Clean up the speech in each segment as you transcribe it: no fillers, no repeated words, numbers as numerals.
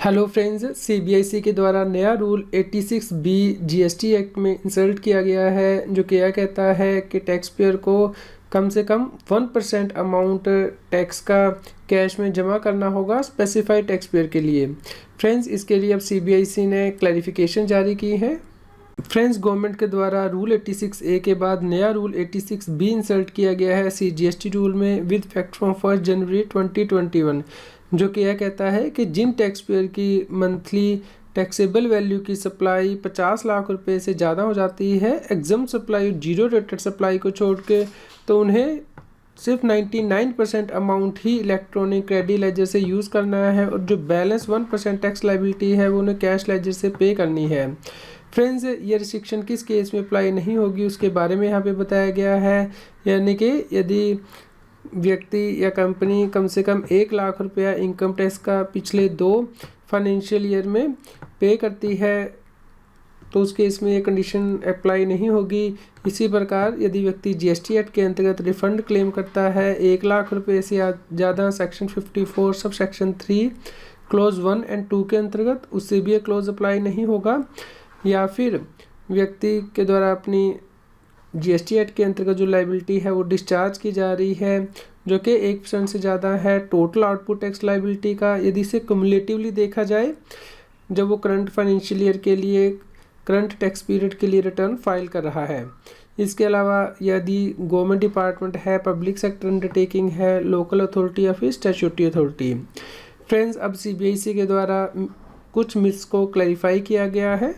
Hello friends, CBIC के द्वारा नया रूल 86B जीएसटी एक्ट में इंसर्ट किया गया है, जो कि यह कहता है कि टैक्स पेयर को कम से कम 1% अमाउंट टैक्स का कैश में जमा करना होगा स्पेसिफाइड टैक्स पेयर के लिए। फ्रेंड्स, इसके लिए अब सीबीआईसी ने क्लैरिफिकेशन जारी की है। फ्रेंड्स, गवर्नमेंट के द्वारा रूल 86A के बाद नया रूल 86B इंसर्ट किया गया है जीएसटी रूल में विद इफेक्ट फ्रॉम 1 जनवरी 2021, जो कि यह कहता है कि जिन टैक्स पेयर की मंथली टैक्सेबल वैल्यू की सप्लाई 50 लाख रुपए से ज़्यादा हो जाती है एग्जाम सप्लाई और जीरो रेटेड सप्लाई को छोड़ के, तो उन्हें सिर्फ 99% अमाउंट ही इलेक्ट्रॉनिक क्रेडिट लेजर से यूज़ करना है और जो बैलेंस 1% टैक्स लायबिलिटी है वो उन्हें कैश लेजर से पे करनी है। फ्रेंड्स, ये रिस्ट्रिक्शन किस केस में अप्लाई नहीं होगी उसके बारे में यहाँ पे बताया गया है, यानी कि यदि व्यक्ति या कंपनी कम से कम 1 लाख रुपया इनकम टैक्स का पिछले 2 फाइनेंशियल ईयर में पे करती है तो उस केस में ये कंडीशन अप्लाई नहीं होगी। इसी प्रकार यदि व्यक्ति जीएसटी एक्ट के अंतर्गत रिफंड क्लेम करता है 1 लाख रुपये से ज़्यादा section 54 sub section 3 close 1 and 2 के अंतर्गत, उससे भी ये क्लोज अप्लाई नहीं होगा। या फिर व्यक्ति के द्वारा अपनी जीएसटी एक्ट के अंतर्गत जो लाइबिलिटी है वो डिस्चार्ज की जा रही है, जो कि 1% से ज़्यादा है टोटल आउटपुट टैक्स लाइबिलिटी का, यदि इसे क्युमुलेटिवली देखा जाए जब वो करंट फाइनेंशियल ईयर के लिए करंट टैक्स पीरियड के लिए रिटर्न फाइल कर रहा है। इसके अलावा यदि गवर्नमेंट डिपार्टमेंट है, पब्लिक सेक्टर अंडरटेकिंग है, लोकल अथॉरिटी या फिर स्टैट्यूटरी अथॉरिटी। फ्रेंड्स, अब सीबीआईसी के द्वारा कुछ मिथ्स को क्लैरिफाई किया गया है।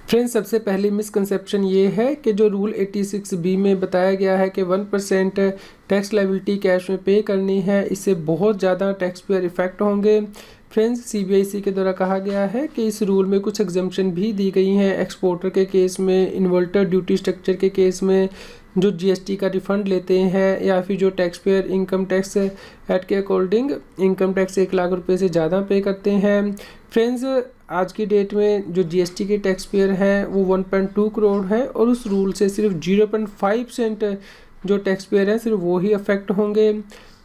फ्रेंड्स, सबसे पहली मिसकंसेप्शन ये है कि जो रूल 86B में बताया गया है कि 1% टैक्स लायबिलिटी कैश में पे करनी है, इससे बहुत ज़्यादा टैक्स पेयर इफेक्ट होंगे। फ्रेंड्स, सीबीआईसी के द्वारा कहा गया है कि इस रूल में कुछ एग्जम्पशन भी दी गई हैं एक्सपोर्टर के केस में, इन्वर्टर ड्यूटी स्ट्रक्चर के केस में, जो जीएसटी का रिफंड लेते हैं, या फिर जो tax payer income tax act के अकॉर्डिंग इनकम टैक्स 1 लाख रुपए से ज़्यादा पे करते हैं। फ्रेंड्स, आज की डेट में जो जीएसटी के टैक्स पेयर हैं वो 1.2 करोड़ है और उस रूल से सिर्फ 0.5% जो टैक्स पेयर हैं सिर्फ वो ही अफेक्ट होंगे।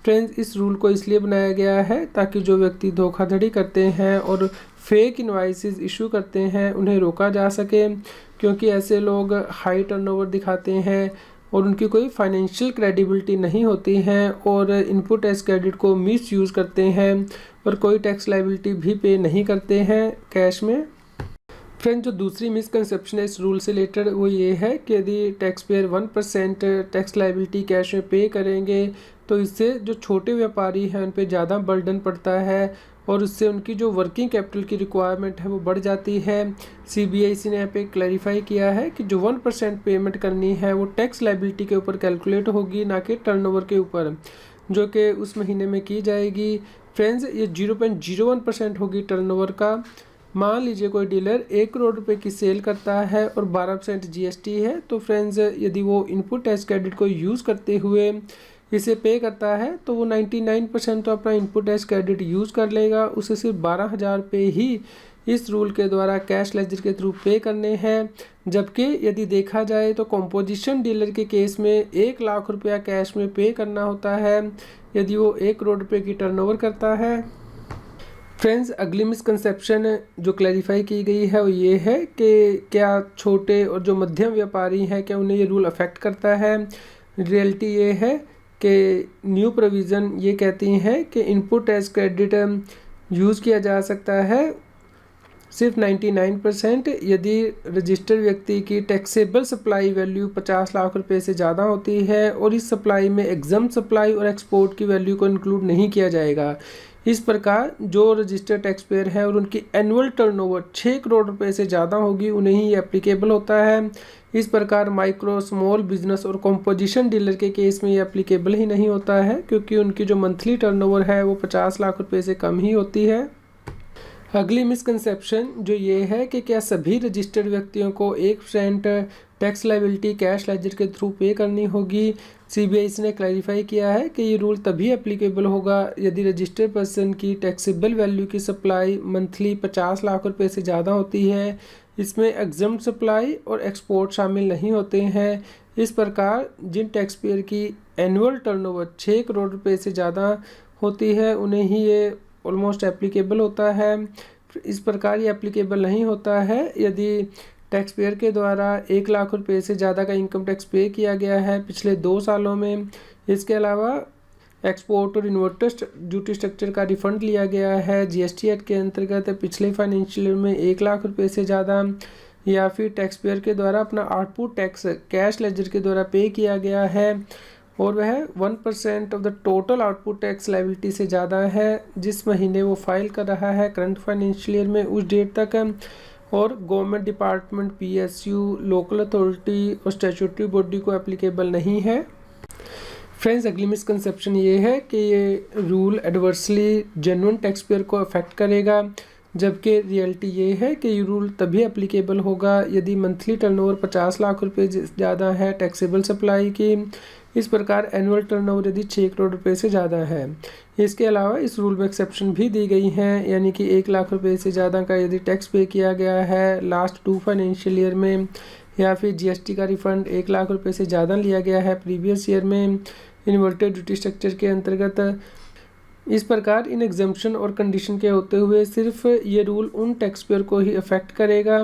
फ्रेंड्स, इस रूल को इसलिए बनाया गया है ताकि जो व्यक्ति धोखाधड़ी करते हैं और फेक इनवाइसेस इशू करते हैं उन्हें रोका जा सके, क्योंकि ऐसे लोग हाई टर्नओवर दिखाते हैं और उनकी कोई फाइनेंशियल क्रेडिबिलिटी नहीं होती है और इनपुट टैक्स क्रेडिट को मिस यूज़ करते हैं और कोई टैक्स लायबिलिटी भी पे नहीं करते हैं कैश में। फ्रेंड, जो दूसरी मिसकंसेप्शन है इस रूल से रिलेटेड वो ये है कि यदि tax payer 1% tax liability cash में पे करेंगे तो इससे जो छोटे व्यापारी हैं उन पर ज़्यादा बर्डन पड़ता है और उससे उनकी जो वर्किंग कैपिटल की रिक्वायरमेंट है वो बढ़ जाती है। सीबीआईसी ने यहाँ पे क्लैरिफाई किया है कि जो 1% पेमेंट करनी है वो टैक्स लायबिलिटी के ऊपर कैलकुलेट होगी, ना कि टर्नओवर के ऊपर, जो कि उस महीने में की जाएगी। फ्रेंड्स, ये 0.01% होगी टर्नओवर का। मान लीजिए कोई डीलर 1 करोड़ रुपए की सेल करता है और 12% जीएसटी है, तो फ्रेंड्स यदि वो इनपुट टैक्स क्रेडिट को यूज़ करते हुए इसे पे करता है तो वो 99% तो अपना इनपुट टैक्स क्रेडिट यूज़ कर लेगा, उसे सिर्फ 12,000 रुपये ही इस रूल के द्वारा कैश लेजर के थ्रू पे करने हैं। जबकि यदि देखा जाए तो कॉम्पोजिशन डीलर के केस में 1 लाख रुपया कैश में पे करना होता है यदि वो 1 करोड़ रुपये की टर्नओवर करता है। फ्रेंड्स, अगली मिसकंसेप्शन जो क्लैरिफाई की गई है वो ये है कि क्या छोटे और जो मध्यम व्यापारी हैं क्या उन्हें ये रूल अफेक्ट करता है। रियलिटी ये है कि न्यू प्रोविज़न ये कहती हैं कि इनपुट टैक्स क्रेडिट यूज़ किया जा सकता है सिर्फ 99% यदि रजिस्टर्ड व्यक्ति की टैक्सेबल सप्लाई वैल्यू 50 लाख रुपए से ज़्यादा होती है और इस सप्लाई में एग्जाम सप्लाई और एक्सपोर्ट की वैल्यू को इंक्लूड नहीं किया जाएगा। इस प्रकार जो रजिस्टर्ड टैक्स पेयर है और उनकी एनुअल टर्नओवर 6 करोड़ रुपए से ज़्यादा होगी उन्हें ही एप्लीकेबल होता है। इस प्रकार माइक्रो स्मॉल बिजनेस और कॉम्पोजिशन डीलर के केस में ये एप्लीकेबल ही नहीं होता है, क्योंकि उनकी जो मंथली टर्नओवर है वो 50 लाख रुपए से कम ही होती है। अगली मिसकंसेप्शन जो ये है कि क्या सभी रजिस्टर्ड व्यक्तियों को 1% टैक्स लायबिलिटी कैश लेजर के थ्रू पे करनी होगी। सीबीआईसी ने क्लैरिफाई किया है कि ये रूल तभी एप्लीकेबल होगा यदि रजिस्टर्ड पर्सन की टैक्सेबल वैल्यू की सप्लाई मंथली 50 लाख रुपए से ज़्यादा होती है। इसमें एग्जाम्प्ट सप्लाई और एक्सपोर्ट शामिल नहीं होते हैं। इस प्रकार जिन टैक्स पेयर की एनुअल टर्नओवर 6 करोड़ रुपए से ज़्यादा होती है उन्हें ही ये ऑलमोस्ट एप्लीकेबल होता है। इस प्रकार ये एप्लीकेबल नहीं होता है यदि टैक्स पेयर के द्वारा 1 लाख रुपए से ज़्यादा का इनकम टैक्स पे किया गया है पिछले 2 सालों में। इसके अलावा एक्सपोर्ट और इन्वर्टर ड्यूटी स्ट्रक्चर का रिफंड लिया गया है जीएसटी एक्ट के अंतर्गत पिछले फाइनेंशियल ईयर में 1 लाख रुपए से ज़्यादा, या फिर टैक्स पेयर के द्वारा अपना आउटपुट टैक्स कैश लेजर के द्वारा पे किया गया है और वह 1% of the total output tax liability से ज़्यादा है जिस महीने वो फाइल कर रहा है करंट फाइनेंशियल ईयर में उस डेट तक, और government department, PSU, local authority और स्टैट्यूटरी बॉडी को एप्लीकेबल नहीं है। फ्रेंड्स, अगली मिसकंसेप्शन ये है कि ये rule adversely genuine tax payer को अफेक्ट करेगा, जबकि रियलिटी ये है कि ये रूल तभी एप्लीकेबल होगा यदि मंथली टर्नओवर 50 लाख रुपए ज़्यादा है टैक्सेबल सप्लाई की। इस प्रकार एनुअल टर्नओवर यदि 6 करोड़ रुपए से ज़्यादा है। इसके अलावा इस रूल में एक्सेप्शन भी दी गई हैं, यानी कि 1 लाख रुपए से ज़्यादा का यदि टैक्स पे किया गया है लास्ट 2 फाइनेंशियल ईयर में, या फिर जीएसटी का रिफंड 1 लाख रुपए से ज़्यादा लिया गया है प्रीवियस ईयर में इन्वर्टेड ड्यूटी स्ट्रक्चर के अंतर्गत। इस प्रकार इन एग्जम्पशन और कंडीशन के होते हुए सिर्फ ये रूल उन टैक्स पेयर को ही अफेक्ट करेगा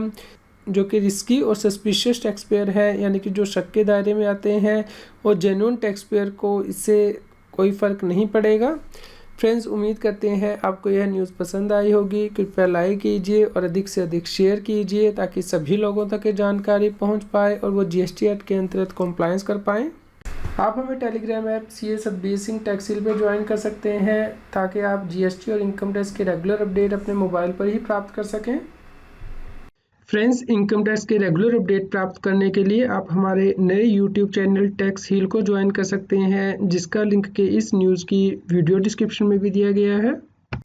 जो कि रिस्की और सस्पिशियस टैक्स पेयर है, यानी कि जो शक के दायरे में आते हैं, और जेन्युइन टैक्स पेयर को इससे कोई फ़र्क नहीं पड़ेगा। फ्रेंड्स, उम्मीद करते हैं आपको यह न्यूज़ पसंद आई होगी। कृपया लाइक कीजिए और अधिक से अधिक शेयर कीजिए ताकि सभी लोगों तक ये जानकारी पहुंच पाए और वो जीएसटी एक्ट के अंतर्गत कॉम्प्लायंस कर पाएँ। आप हमें Telegram app CA Satbir Singh tax heal पर ज्वाइन कर सकते हैं ताकि आप जीएसटी और इनकम टैक्स के रेगुलर अपडेट अपने मोबाइल पर ही प्राप्त कर सकें। फ्रेंड्स, इनकम टैक्स के रेगुलर अपडेट प्राप्त करने के लिए आप हमारे नए YouTube चैनल टैक्स हील को ज्वाइन कर सकते हैं, जिसका लिंक के इस न्यूज़ की वीडियो डिस्क्रिप्शन में भी दिया गया है।